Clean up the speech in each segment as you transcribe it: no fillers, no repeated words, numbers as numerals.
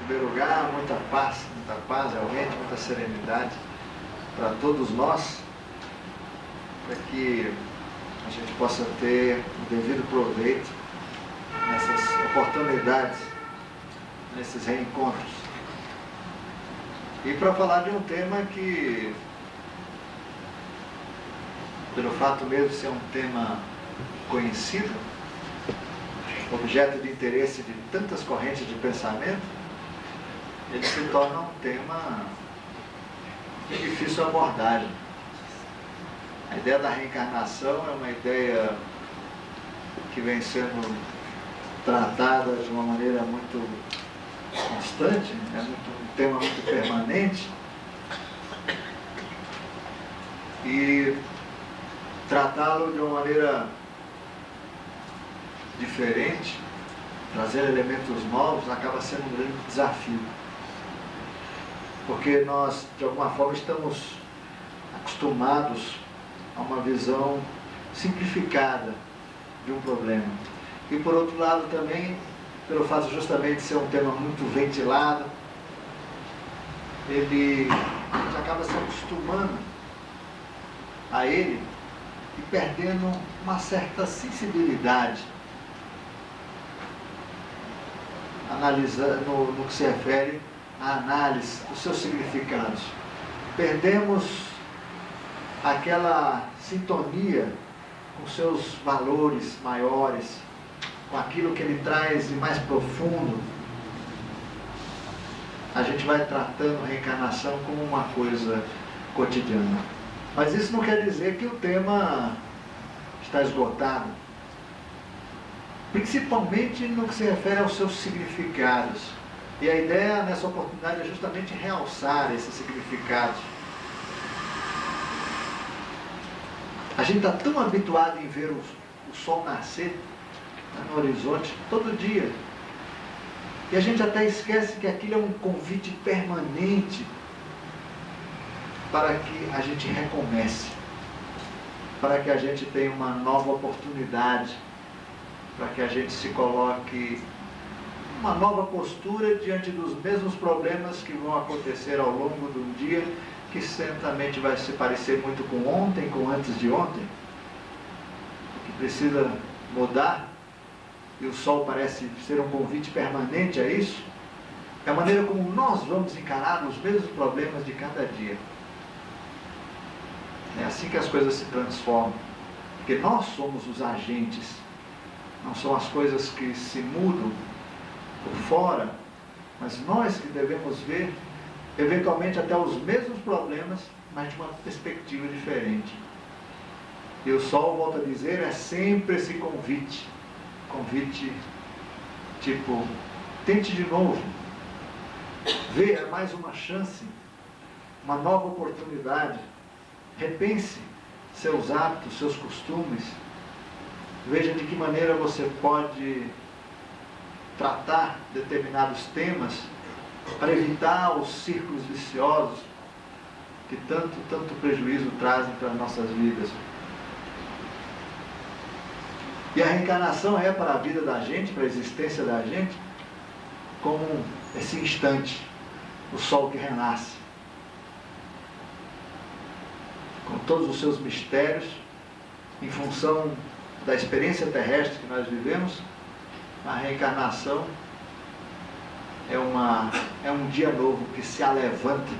primeiro lugar, muita paz realmente, muita serenidade para todos nós, para que a gente possa ter o devido proveito nessas oportunidades, nesses reencontros. E para falar de um tema que, pelo fato mesmo de ser um tema conhecido, objeto de interesse de tantas correntes de pensamento, ele se torna um tema de difícil abordagem. A ideia da reencarnação é uma ideia que vem sendo tratada de uma maneira muito constante, é um tema muito permanente, e tratá-lo de uma maneira diferente, trazer elementos novos, acaba sendo um grande desafio. Porque nós, de alguma forma, estamos acostumados a uma visão simplificada de um problema. E, por outro lado, também, pelo fato justamente de ser um tema muito ventilado, a gente acaba se acostumando a ele e perdendo uma certa sensibilidade, analisando no que se refere à análise dos seus significados. Perdemos aquela sintonia com seus valores maiores, com aquilo que ele traz de mais profundo. A gente vai tratando a reencarnação como uma coisa cotidiana. Mas isso não quer dizer que o tema está esgotado, principalmente no que se refere aos seus significados. E a ideia nessa oportunidade é justamente realçar esses significados. A gente está tão habituado em ver o sol nascer no horizonte todo dia, e a gente até esquece que aquilo é um convite permanente para que a gente recomece, para que a gente tenha uma nova oportunidade, para que a gente se coloque uma nova postura diante dos mesmos problemas que vão acontecer ao longo de um dia, que certamente vai se parecer muito com ontem, com antes de ontem, que precisa mudar, e o sol parece ser um convite permanente a isso. É a maneira como nós vamos encarar os mesmos problemas de cada dia. É assim que as coisas se transformam, porque nós somos os agentes, não são as coisas que se mudam por fora, mas nós que devemos ver, eventualmente até os mesmos problemas, mas de uma perspectiva diferente. E o sol, volto a dizer, é sempre esse convite tipo, tente de novo, veja mais uma chance, uma nova oportunidade, repense seus hábitos, seus costumes, veja de que maneira você pode tratar determinados temas para evitar os círculos viciosos que tanto prejuízo trazem para as nossas vidas. E a reencarnação é para a vida da gente, para a existência da gente, como esse instante, o sol que renasce, com todos os seus mistérios, em função da experiência terrestre que nós vivemos. A reencarnação é um dia novo que se alevanta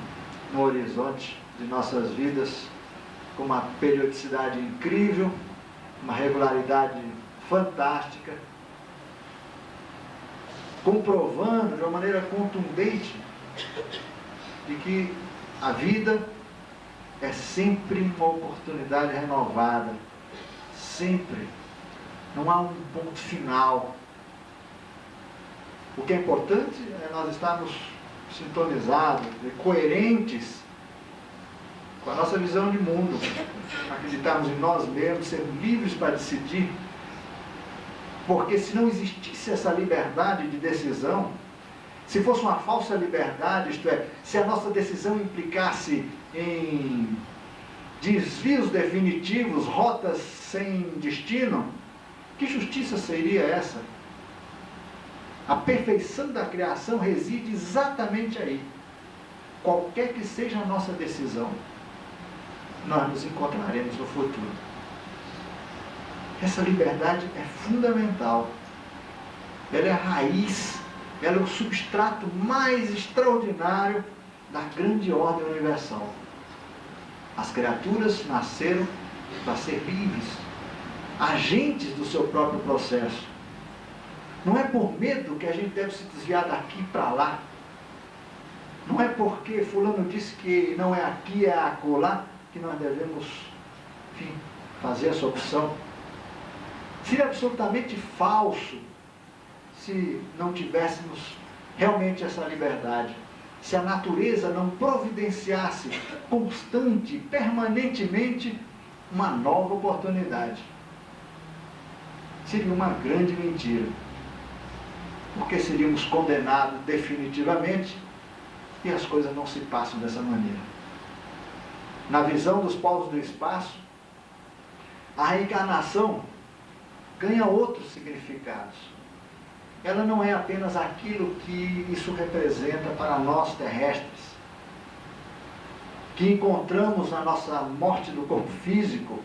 no horizonte de nossas vidas, com uma periodicidade incrível, uma regularidade fantástica, comprovando de uma maneira contundente de que a vida é sempre uma oportunidade renovada, sempre. Não há um ponto final. O que é importante é nós estarmos sintonizados e coerentes com a nossa visão de mundo, acreditarmos em nós mesmos, sermos livres para decidir, porque se não existisse essa liberdade de decisão, se fosse uma falsa liberdade, isto é, se a nossa decisão implicasse em desvios definitivos, rotas sem destino, que justiça seria essa? A perfeição da criação reside exatamente aí. Qualquer que seja a nossa decisão, nós nos encontraremos no futuro. Essa liberdade é fundamental. Ela é a raiz, ela é o substrato mais extraordinário da grande ordem universal. As criaturas nasceram para ser livres, agentes do seu próprio processo. Não é por medo que a gente deve se desviar daqui para lá. Não é porque fulano disse que não é aqui, é acolá, que nós devemos, enfim, fazer essa opção. Seria absolutamente falso se não tivéssemos realmente essa liberdade. Se a natureza não providenciasse constante, permanentemente, uma nova oportunidade. Seria uma grande mentira. Porque seríamos condenados definitivamente e as coisas não se passam dessa maneira. Na visão dos povos do espaço, a reencarnação ganha outros significados. Ela não é apenas aquilo que isso representa para nós terrestres, que encontramos na nossa morte do corpo físico,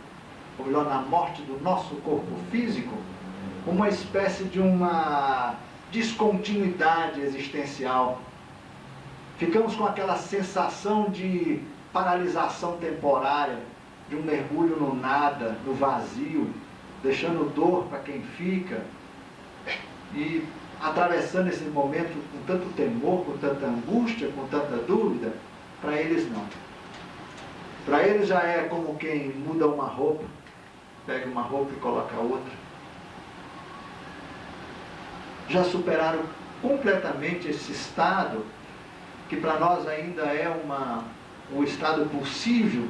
ou melhor, na morte do nosso corpo físico, uma espécie de uma descontinuidade existencial. Ficamos com aquela sensação de paralisação temporária, de um mergulho no nada, no vazio, deixando dor para quem fica e atravessando esse momento com tanto temor, com tanta angústia, com tanta dúvida. Para eles não. Para eles já é como quem muda uma roupa, pega uma roupa e coloca outra. Já superaram completamente esse estado, que para nós ainda é um estado possível,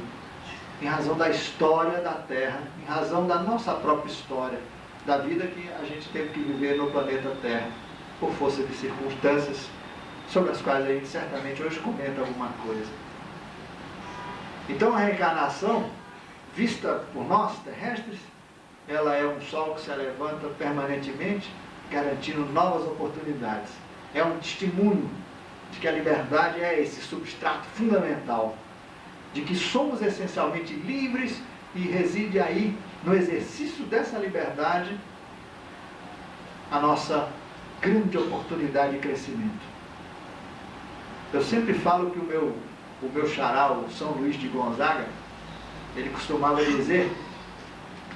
em razão da história da Terra, em razão da nossa própria história, da vida que a gente teve que viver no planeta Terra, por força de circunstâncias, sobre as quais a gente certamente hoje comenta alguma coisa. Então a reencarnação, vista por nós terrestres, ela é um sol que se levanta permanentemente, garantindo novas oportunidades. É um testemunho de que a liberdade é esse substrato fundamental, de que somos essencialmente livres e reside aí, no exercício dessa liberdade, a nossa grande oportunidade de crescimento. Eu sempre falo que o meu xará, o São Luís de Gonzaga, ele costumava dizer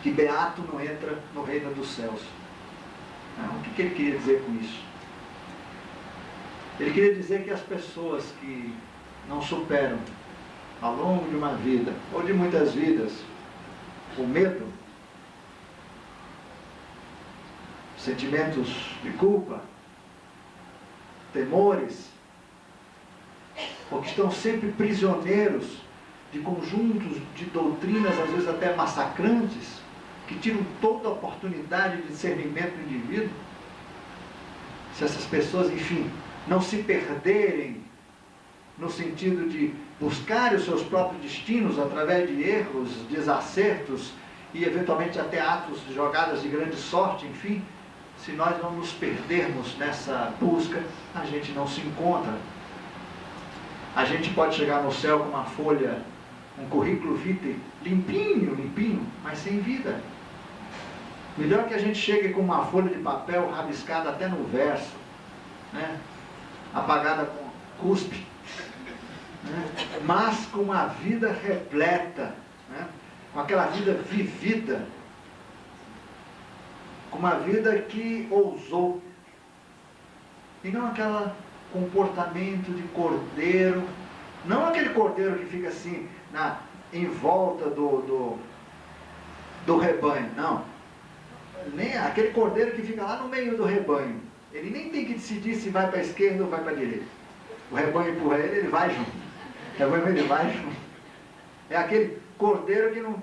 que beato não entra no reino dos céus. O que ele queria dizer com isso? Ele queria dizer que as pessoas que não superam ao longo de uma vida, ou de muitas vidas, o medo, sentimentos de culpa, temores, porque estão sempre prisioneiros de conjuntos de doutrinas, às vezes até massacrantes, que tiram toda a oportunidade de discernimento do indivíduo. Se essas pessoas, enfim, não se perderem no sentido de buscar os seus próprios destinos através de erros, desacertos e eventualmente até atos de jogadas de grande sorte, enfim, se nós não nos perdermos nessa busca, a gente não se encontra. A gente pode chegar no céu com uma folha, um currículo vitae limpinho, mas sem vida. Melhor que a gente chegue com uma folha de papel rabiscada até no verso, né? Apagada com cuspe, né? Mas com uma vida repleta, né? Com aquela vida vivida, com uma vida que ousou, e não aquele comportamento de cordeiro, não aquele cordeiro que fica assim em volta do rebanho, não. Nem aquele cordeiro que fica lá no meio do rebanho. Ele nem tem que decidir se vai para a esquerda ou vai para a direita. O rebanho empurra ele, ele vai junto. O rebanho ele vai junto. É aquele cordeiro que não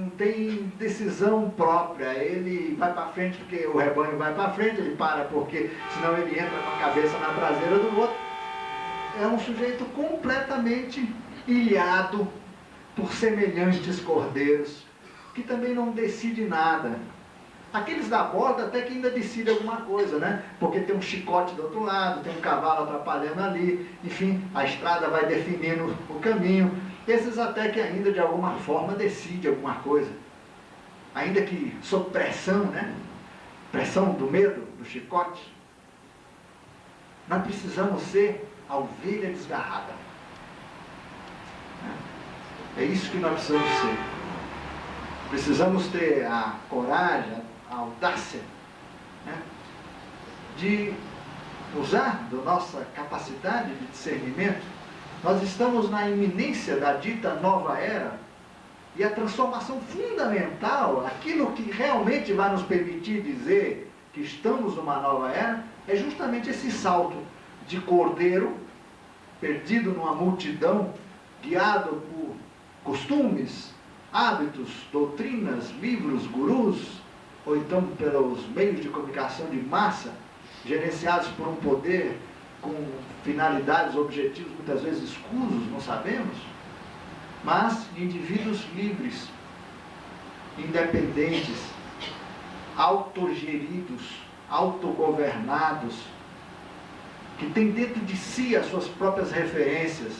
tem decisão própria. Ele vai para frente porque o rebanho vai para frente, ele para porque senão ele entra com a cabeça na traseira do outro. É um sujeito completamente ilhado por semelhantes cordeiros, que também não decide nada. Aqueles da borda até que ainda decidem alguma coisa, né? Porque tem um chicote do outro lado, tem um cavalo atrapalhando ali, enfim, a estrada vai definindo o caminho. Esses até que ainda de alguma forma decidem alguma coisa. Ainda que sob pressão, né? Pressão do medo, do chicote. Nós precisamos ser a ovelha desgarrada. É isso que nós precisamos ser. Precisamos ter a coragem, a audácia, né, de usar da nossa capacidade de discernimento. Nós estamos na iminência da dita nova era, e a transformação fundamental, aquilo que realmente vai nos permitir dizer que estamos numa nova era, é justamente esse salto de cordeiro, perdido numa multidão, guiado por costumes, hábitos, doutrinas, livros, gurus, ou então pelos meios de comunicação de massa, gerenciados por um poder com finalidades, objetivos muitas vezes escusos, não sabemos, mas indivíduos livres, independentes, autogeridos, autogovernados, que têm dentro de si as suas próprias referências,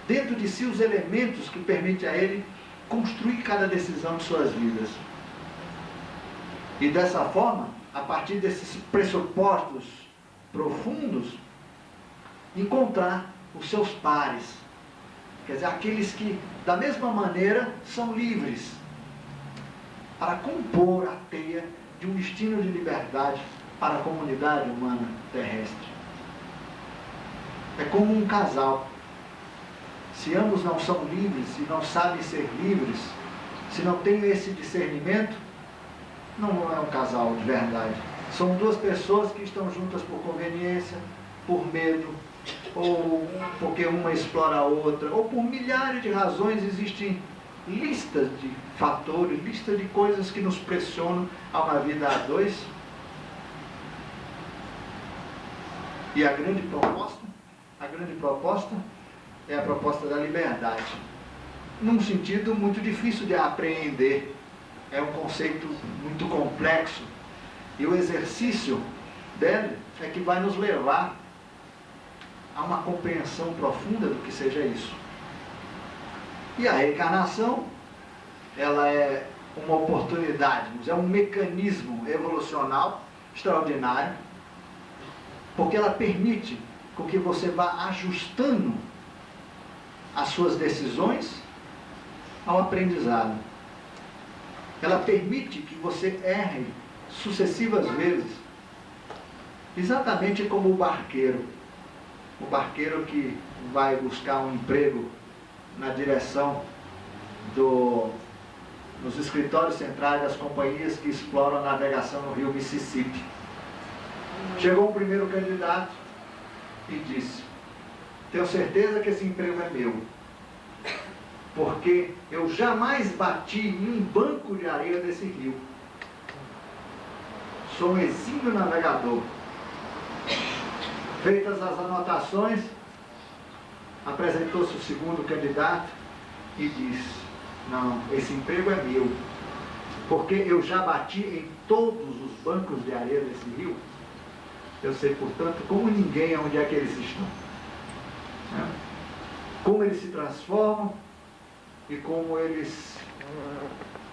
dentro de si os elementos que permitem a ele construir cada decisão de suas vidas. E dessa forma, a partir desses pressupostos profundos, encontrar os seus pares. Quer dizer, aqueles que, da mesma maneira, são livres para compor a teia de um destino de liberdade para a comunidade humana terrestre. É como um casal. Se ambos não são livres, se não sabem ser livres, se não têm esse discernimento, não é um casal de verdade. São duas pessoas que estão juntas por conveniência, por medo, ou porque uma explora a outra, ou por milhares de razões. Existem listas de fatores, listas de coisas que nos pressionam a uma vida a dois. E a grande proposta é a proposta da liberdade, num sentido muito difícil de apreender. É um conceito muito complexo, e o exercício dele é que vai nos levar a uma compreensão profunda do que seja isso. E a reencarnação, ela é uma oportunidade, é um mecanismo evolucional extraordinário, porque ela permite com que você vá ajustando as suas decisões ao aprendizado. Ela permite que você erre sucessivas vezes, exatamente como o barqueiro que vai buscar um emprego na direção nos escritórios centrais das companhias que exploram a navegação no rio Mississippi. Chegou um primeiro candidato e disse: tenho certeza que esse emprego é meu, porque eu jamais bati em um banco de areia desse rio. Sou um exímio navegador. Feitas as anotações, apresentou-se o segundo candidato e disse: não, esse emprego é meu, porque eu já bati em todos os bancos de areia desse rio. Eu sei, portanto, como ninguém onde é que eles estão, né? Como eles se transformam e como eles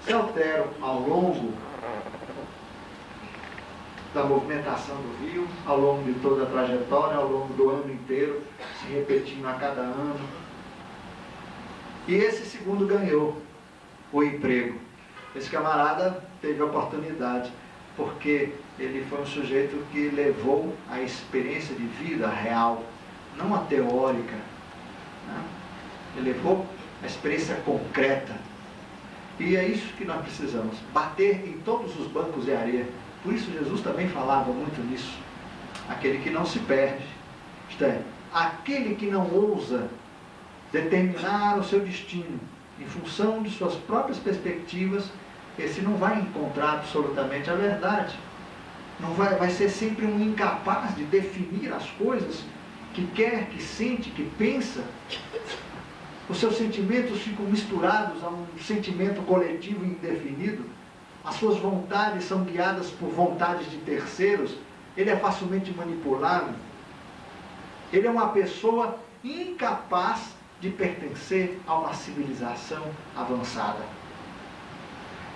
se alteram ao longo da movimentação do rio, ao longo de toda a trajetória, ao longo do ano inteiro, se repetindo a cada ano. E esse segundo ganhou o emprego. Esse camarada teve a oportunidade, porque ele foi um sujeito que levou a experiência de vida real, não a teórica, né? Ele levou a experiência concreta. E é isso que nós precisamos, bater em todos os bancos de areia. Por isso Jesus também falava muito nisso. Aquele que não se perde, isto é, aquele que não ousa determinar o seu destino em função de suas próprias perspectivas, esse não vai encontrar absolutamente a verdade. Não vai ser sempre um incapaz de definir as coisas que quer, que sente, que pensa. Os seus sentimentos ficam misturados a um sentimento coletivo indefinido. as suas vontades são guiadas por vontades de terceiros, ele é facilmente manipulável, ele é uma pessoa incapaz de pertencer a uma civilização avançada.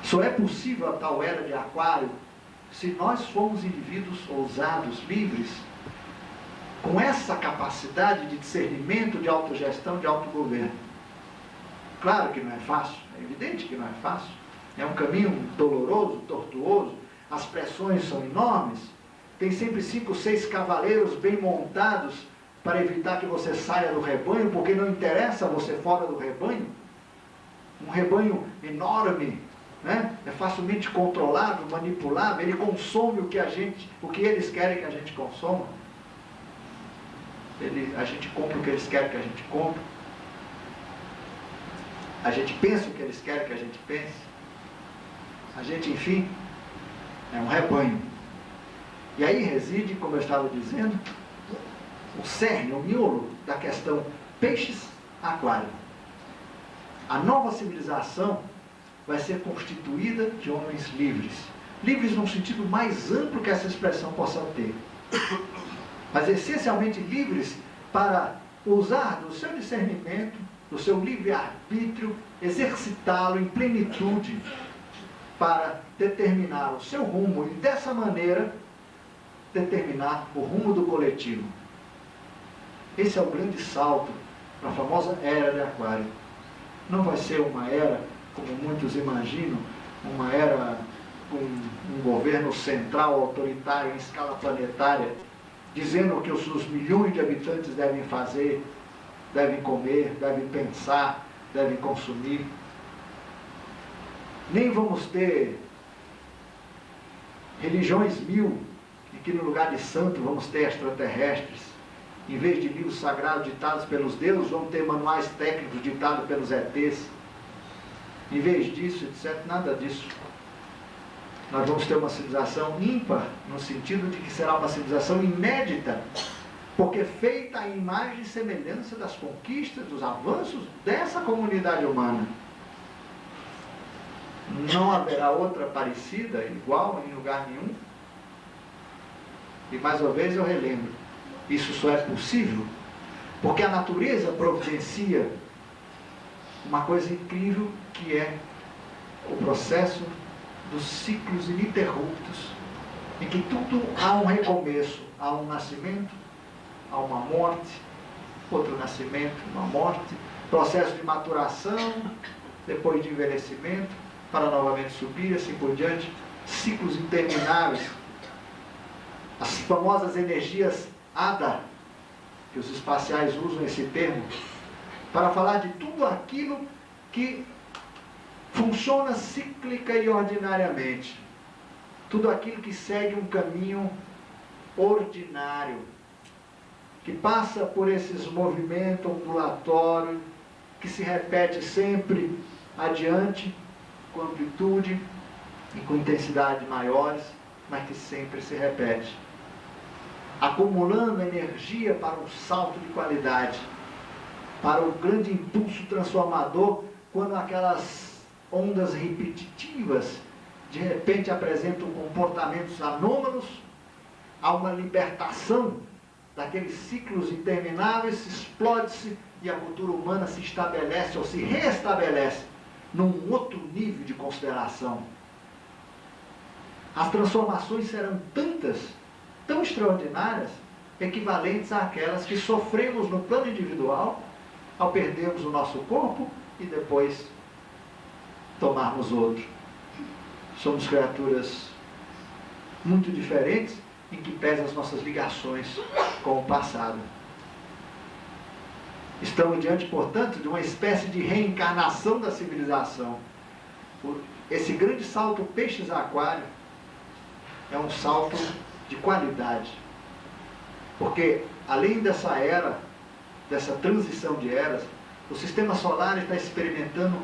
Só é possível a tal era de Aquário se nós formos indivíduos ousados, livres, com essa capacidade de discernimento, de autogestão, de autogoverno. Claro que não é fácil, é evidente que não é fácil. É um caminho doloroso, tortuoso, as pressões são enormes, tem sempre 5 ou 6 cavaleiros bem montados para evitar que você saia do rebanho, porque não interessa você fora do rebanho. Um rebanho enorme, né? É facilmente controlado, manipulável, ele consome o que eles querem que a gente consoma. A gente compra o que eles querem que a gente compre. A gente pensa o que eles querem que a gente pense. A gente, enfim, é um rebanho. E aí reside, como eu estava dizendo, o cerne, o miolo da questão peixes-aquário. A nova civilização vai ser constituída de homens livres. Livres num sentido mais amplo que essa expressão possa ter. Mas essencialmente livres para usar do seu discernimento, do seu livre-arbítrio, exercitá-lo em plenitude para determinar o seu rumo e dessa maneira determinar o rumo do coletivo. Esse é o grande salto para a famosa era de Aquário. Não vai ser uma era, como muitos imaginam, uma era com um governo central autoritário em escala planetária, dizendo o que os seus milhões de habitantes devem fazer, devem comer, devem pensar, devem consumir. Nem vamos ter religiões 1000, em que no lugar de santo vamos ter extraterrestres. Em vez de livros sagrados ditados pelos deuses, vamos ter manuais técnicos ditados pelos ETs. Em vez disso, etc., nada disso. Nós vamos ter uma civilização ímpar, no sentido de que será uma civilização inédita, porque feita à imagem e semelhança das conquistas, dos avanços dessa comunidade humana. Não haverá outra parecida, igual, em lugar nenhum. E mais uma vez eu relembro, isso só é possível porque a natureza providencia uma coisa incrível, que é o processo dos ciclos ininterruptos, em que tudo há um recomeço, há um nascimento, há uma morte, outro nascimento, uma morte, processo de maturação, depois de envelhecimento, para novamente subir, assim por diante, ciclos intermináveis. As famosas energias ADA, que os espaciais usam esse termo, para falar de tudo aquilo que funciona cíclica e ordinariamente. Tudo aquilo que segue um caminho ordinário, que passa por esses movimentos ondulatórios, que se repete sempre adiante, com amplitude e com intensidade maiores, mas que sempre se repete, acumulando energia para um salto de qualidade, para o grande impulso transformador, quando aquelas ondas repetitivas de repente apresentam comportamentos anômalos, há uma libertação daqueles ciclos intermináveis, explode-se e a cultura humana se estabelece ou se restabelece num outro nível de consideração. As transformações serão tantas, tão extraordinárias, equivalentes àquelas que sofremos no plano individual, ao perdermos o nosso corpo e depois tomarmos outro. Somos criaturas muito diferentes, em que pesam as nossas ligações com o passado. Estamos diante, portanto, de uma espécie de reencarnação da civilização. Esse grande salto peixes-aquário é um salto de qualidade. Porque, além dessa era, dessa transição de eras, o sistema solar está experimentando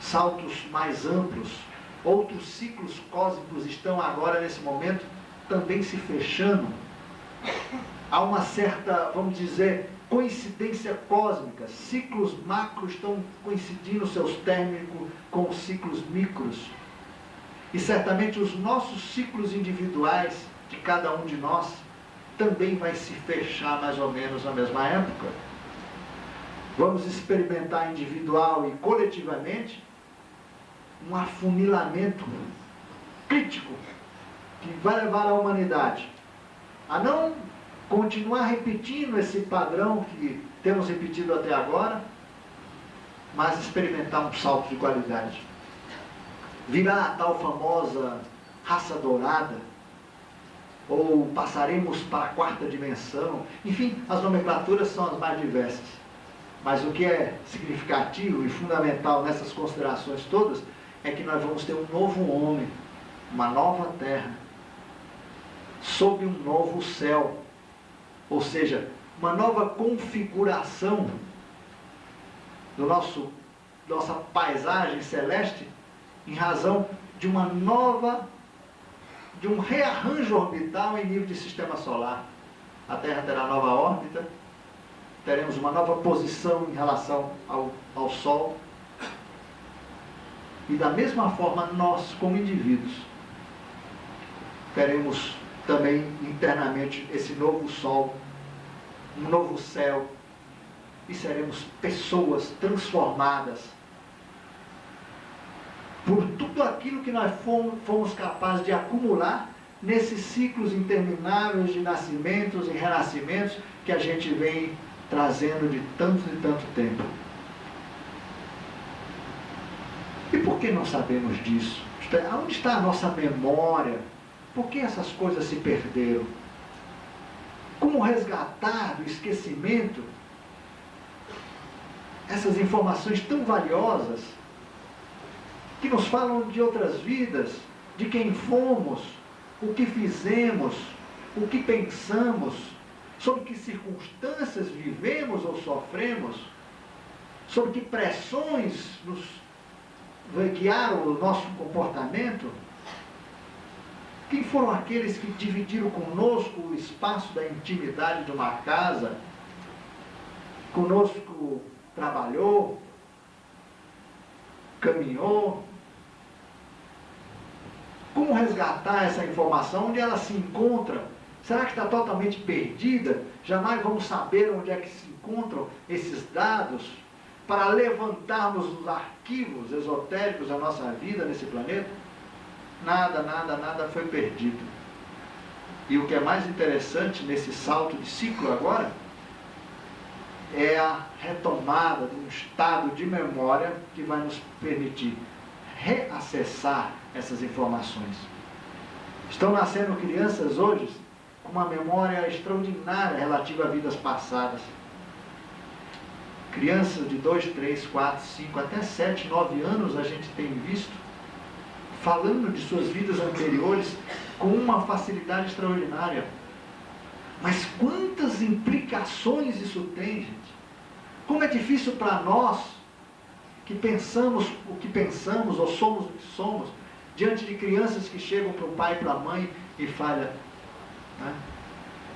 saltos mais amplos. Outros ciclos cósmicos estão agora, nesse momento, também se fechando. Há uma certa, vamos dizer, coincidência cósmica. Ciclos macros estão coincidindo seus térmicos com os ciclos micros. E certamente os nossos ciclos individuais, de cada um de nós, também vai se fechar mais ou menos na mesma época. Vamos experimentar individual e coletivamente um afunilamento crítico que vai levar a humanidade a não continuar repetindo esse padrão que temos repetido até agora, mas experimentar um salto de qualidade. Virá a tal famosa raça dourada, ou passaremos para a quarta dimensão. Enfim, as nomenclaturas são as mais diversas. Mas o que é significativo e fundamental nessas considerações todas é que nós vamos ter um novo homem, uma nova terra, sob um novo céu. Ou seja, uma nova configuração do nossa paisagem celeste, em razão de um rearranjo orbital em nível de sistema solar. A Terra terá nova órbita, teremos uma nova posição em relação ao Sol. E da mesma forma, nós, como indivíduos, teremos também internamente esse novo Sol, um novo céu, e seremos pessoas transformadas por tudo aquilo que nós fomos capazes de acumular nesses ciclos intermináveis de nascimentos e renascimentos que a gente vem trazendo de tanto e tanto tempo. E por que não sabemos disso? Onde está a nossa memória? Por que essas coisas se perderam? Como resgatar do esquecimento essas informações tão valiosas que nos falam de outras vidas, de quem fomos, o que fizemos, o que pensamos, sobre que circunstâncias vivemos ou sofremos, sobre que pressões nos guiaram o nosso comportamento? Quem foram aqueles que dividiram conosco o espaço da intimidade de uma casa? Conosco trabalhou, caminhou? Como resgatar essa informação? Onde ela se encontra? Será que está totalmente perdida? Jamais vamos saber onde é que se encontram esses dados para levantarmos os arquivos esotéricos da nossa vida nesse planeta? Nada foi perdido. E o que é mais interessante nesse salto de ciclo agora é a retomada de um estado de memória que vai nos permitir reacessar essas informações. Estão nascendo crianças hoje com uma memória extraordinária relativa a vidas passadas. Crianças de 2, 3, 4, 5, até 7, 9 anos a gente tem visto falando de suas vidas anteriores com uma facilidade extraordinária. Mas quantas implicações isso tem, gente? Como é difícil para nós, que pensamos o que pensamos, ou somos o que somos, diante de crianças que chegam para o pai e para a mãe e falam, né?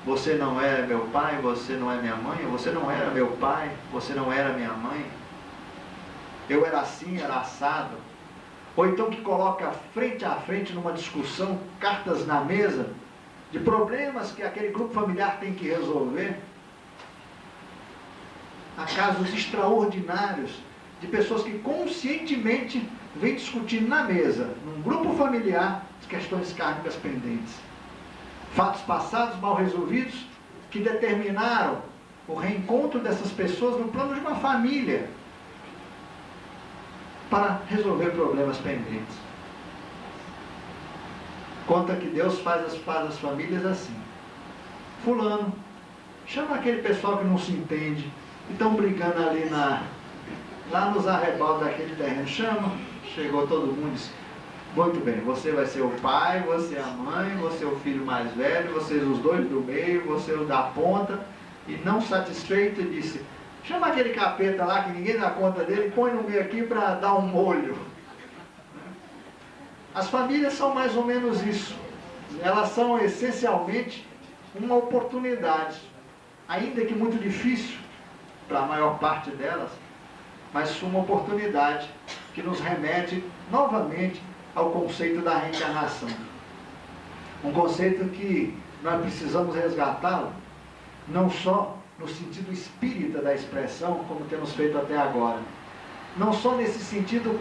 Você não é meu pai, você não é minha mãe, você não era meu pai, você não era minha mãe, eu era assim, era assado. Ou então que coloca frente a frente numa discussão, cartas na mesa, de problemas que aquele grupo familiar tem que resolver. Há casos extraordinários de pessoas que conscientemente vêm discutindo na mesa, num grupo familiar, as questões kármicas pendentes. Fatos passados mal resolvidos que determinaram o reencontro dessas pessoas no plano de uma família para resolver problemas pendentes. Conta que Deus faz as famílias assim. Fulano, chama aquele pessoal que não se entende, e estão brigando ali lá nos arrebaldos daquele terreno. Chama, chegou todo mundo e disse, muito bem, você vai ser o pai, você a mãe, você o filho mais velho, vocês os dois do meio, você o da ponta. E não satisfeito, disse, chama aquele capeta lá que ninguém dá conta dele, põe no meio aqui para dar um molho. As famílias são mais ou menos isso. Elas são essencialmente uma oportunidade, ainda que muito difícil para a maior parte delas, mas uma oportunidade que nos remete novamente ao conceito da reencarnação. Um conceito que nós precisamos resgatá-lo, não só no sentido espírita da expressão, como temos feito até agora. Não só nesse sentido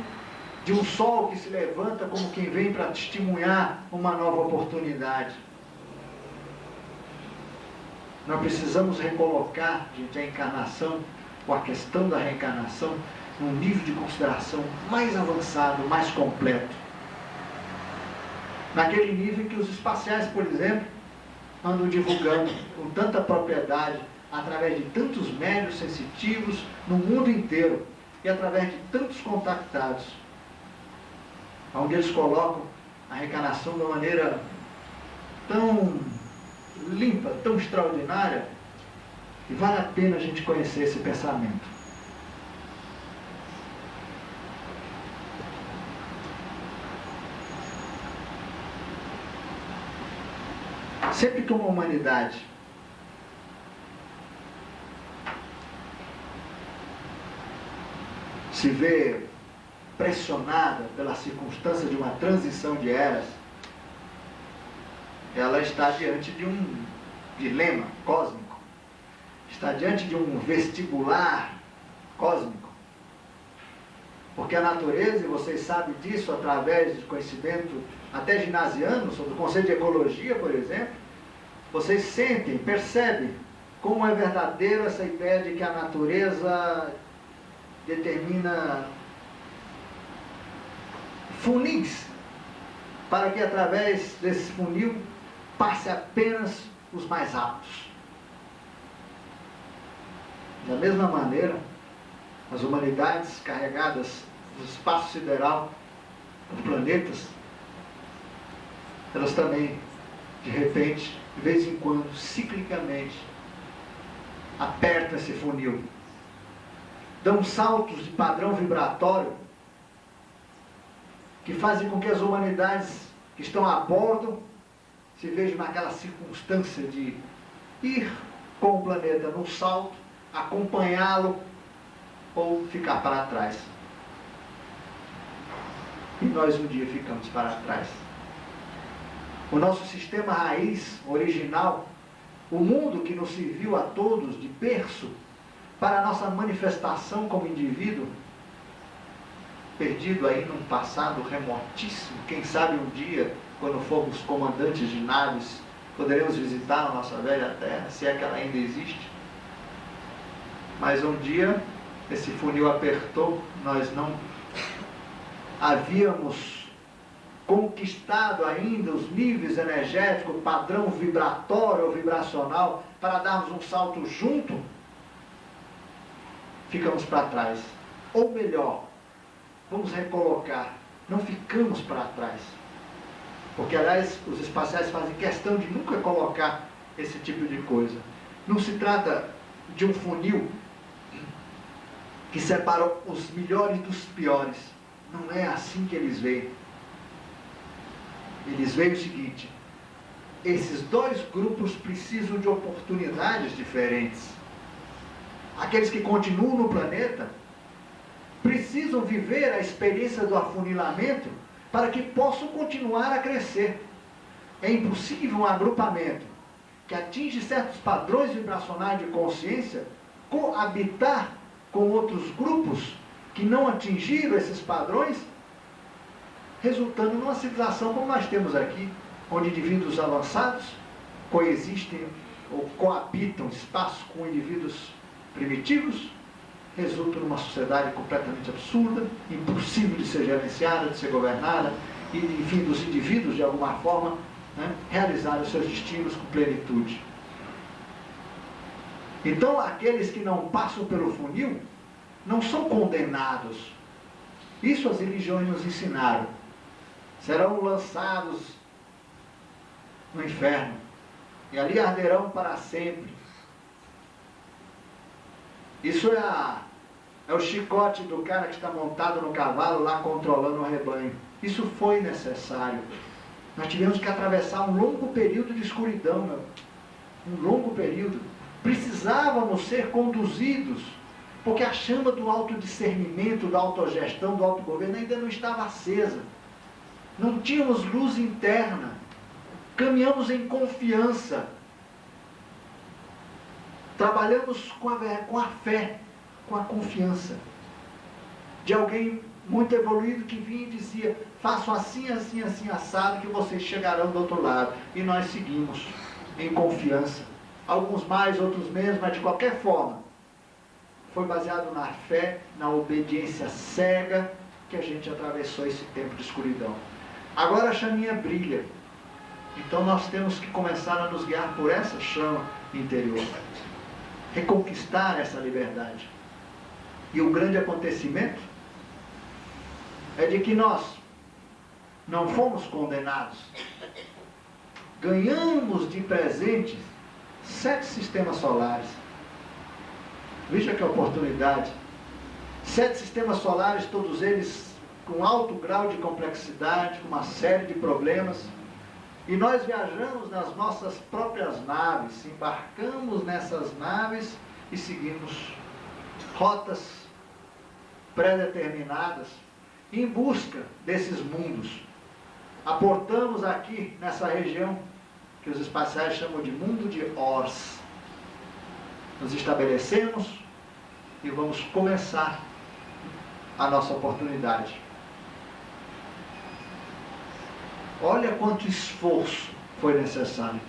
de um sol que se levanta como quem vem para testemunhar uma nova oportunidade. Nós precisamos recolocar, gente, a encarnação, ou a questão da reencarnação, num nível de consideração mais avançado, mais completo. Naquele nível que os espaciais, por exemplo, andam divulgando com tanta propriedade, através de tantos médios sensitivos no mundo inteiro, e através de tantos contactados, onde eles colocam a reencarnação de uma maneira tão limpa, tão extraordinária, e vale a pena a gente conhecer esse pensamento. Sempre que uma humanidade se vê pressionada pela circunstância de uma transição de eras, ela está diante de um dilema cósmico, está diante de um vestibular cósmico, porque a natureza, e vocês sabem disso através de conhecimento até ginasiano, sobre o conceito de ecologia, por exemplo, vocês sentem, percebem como é verdadeiro essa ideia de que a natureza determina funis, para que através desse funil passe apenas os mais aptos. Da mesma maneira, as humanidades carregadas do espaço sideral, dos planetas, elas também, de repente, de vez em quando, ciclicamente, apertam esse funil, dão saltos de padrão vibratório que fazem com que as humanidades que estão a bordo se vejam naquela circunstância de ir com o planeta num salto, acompanhá-lo ou ficar para trás. E nós um dia ficamos para trás. O nosso sistema raiz, original, o mundo que nos serviu a todos de berço para a nossa manifestação como indivíduo, perdido aí num passado remotíssimo. Quem sabe um dia, quando formos comandantes de naves, poderemos visitar a nossa velha terra, se é que ela ainda existe. Mas um dia, esse funil apertou, nós não havíamos conquistado ainda os níveis energéticos, padrão vibratório ou vibracional, para darmos um salto junto, ficamos para trás. Ou melhor, vamos recolocar, não ficamos para trás. Porque, aliás, os espaciais fazem questão de nunca colocar esse tipo de coisa. Não se trata de um funil que separa os melhores dos piores. Não é assim que eles veem. Eles veem o seguinte: esses dois grupos precisam de oportunidades diferentes. Aqueles que continuam no planeta precisam viver a experiência do afunilamento para que possam continuar a crescer. É impossível um agrupamento que atinge certos padrões vibracionais de consciência coabitar com outros grupos que não atingiram esses padrões, resultando numa civilização como nós temos aqui, onde indivíduos avançados coexistem ou coabitam espaço com indivíduos primitivos, resulta numa sociedade completamente absurda, impossível de ser gerenciada, de ser governada, e, enfim, dos indivíduos, de alguma forma, realizarem os seus destinos com plenitude. Então, aqueles que não passam pelo funil não são condenados. Isso as religiões nos ensinaram. Serão lançados no inferno e ali arderão para sempre. Isso é o chicote do cara que está montado no cavalo lá controlando o rebanho. Isso foi necessário. Nós tivemos que atravessar um longo período de escuridão, um longo período. Precisávamos ser conduzidos, porque a chama do autodiscernimento, da autogestão, do autogoverno ainda não estava acesa. não tínhamos luz interna, caminhamos em confiança, trabalhamos com a fé, com a confiança de alguém muito evoluído que vinha e dizia: façam assim, assim, assim, assado, que vocês chegarão do outro lado. E nós seguimos em confiança, alguns mais, outros menos, mas de qualquer forma foi baseado na fé, na obediência cega, que a gente atravessou esse tempo de escuridão. Agora a chaminha brilha, então nós temos que começar a nos guiar por essa chama interior, reconquistar essa liberdade. E o grande acontecimento é de que nós não fomos condenados, ganhamos de presente 7 sistemas solares. Veja que oportunidade. 7 sistemas solares, todos eles com alto grau de complexidade, com uma série de problemas. E nós viajamos nas nossas próprias naves, embarcamos nessas naves e seguimos rotas pré-determinadas em busca desses mundos. Aportamos aqui nessa região que os espaciais chamam de mundo de Ors. Nos estabelecemos e vamos começar a nossa oportunidade. Olha quanto esforço foi necessário.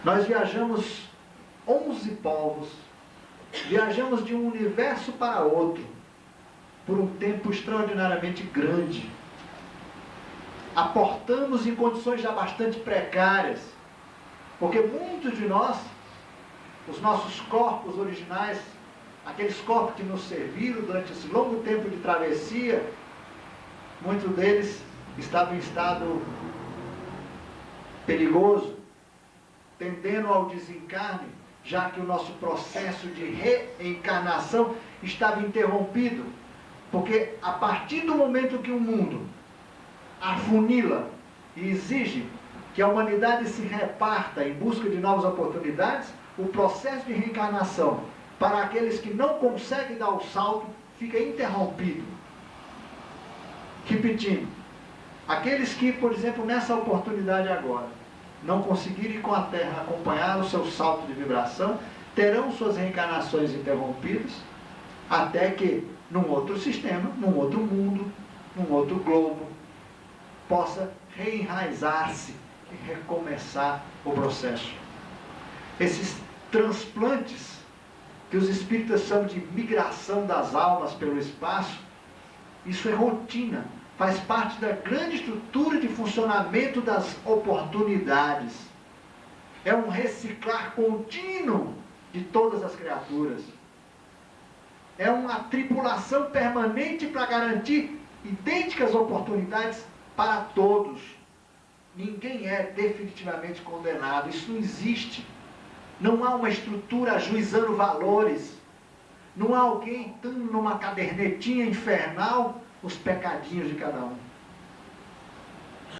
Nós viajamos 11 povos, viajamos de um universo para outro, por um tempo extraordinariamente grande. Aportamos em condições já bastante precárias, porque muitos de nós, os nossos corpos originais, aqueles corpos que nos serviram durante esse longo tempo de travessia, muitos deles estavam em estado perigoso, tendendo ao desencarne, já que o nosso processo de reencarnação estava interrompido, porque a partir do momento que o mundo afunila e exige que a humanidade se reparta em busca de novas oportunidades, o processo de reencarnação para aqueles que não conseguem dar o salto fica interrompido. Repetindo, aqueles que, por exemplo, nessa oportunidade agora, não conseguirem com a Terra acompanhar o seu salto de vibração, terão suas reencarnações interrompidas, até que, num outro sistema, num outro mundo, num outro globo, possa reenraizar-se e recomeçar o processo. Esses transplantes, que os espíritas chamam de migração das almas pelo espaço, isso é rotina, faz parte da grande estrutura de funcionamento das oportunidades. É um reciclar contínuo de todas as criaturas. É uma tripulação permanente para garantir idênticas oportunidades para todos. Ninguém é definitivamente condenado, isso não existe. Não há uma estrutura ajuizando valores. Não há alguém dando numa cadernetinha infernal os pecadinhos de cada um.